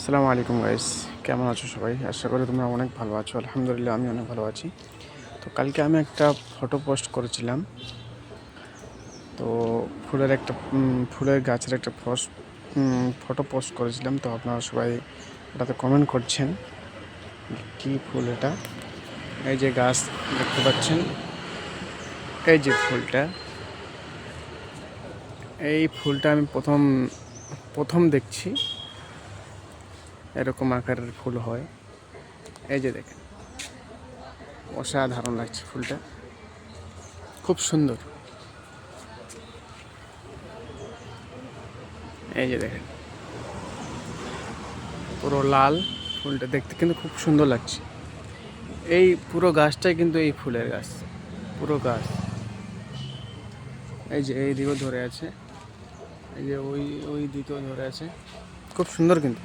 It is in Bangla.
আসসালামু আলাইকুম গাইস, কেমন আছো সবাই? আশা করি তোমরা অনেক ভালো আছো। আলহামদুলিল্লাহ আমি অনেক ভালো আছি। তো কালকে আমি একটা ফটো পোস্ট করেছিলাম। তো ফুলের গাছের একটা ফটো পোস্ট করেছিলাম। তো আপনারা সবাই ওটাতে কমেন্ট করছেন কি ফুল এটা। এই যে গাছ দেখতে পাচ্ছেন, এই যে ফুলটা, এই ফুলটা আমি প্রথম দেখছি এরকম আকারের ফুল হয়। এই যে দেখেন, অসাধারণ লাগছে ফুলটা, খুব সুন্দর। এই যে দেখেন, পুরো লাল, ফুলটা দেখতে কিন্তু খুব সুন্দর লাগছে। এই পুরো গাছটাই কিন্তু এই ফুলের গাছ, পুরো গাছ। এই যে এই দিকেও ধরে আছে, এই যে ওই ওই দিকেও ধরে আছে, খুব সুন্দর কিন্তু।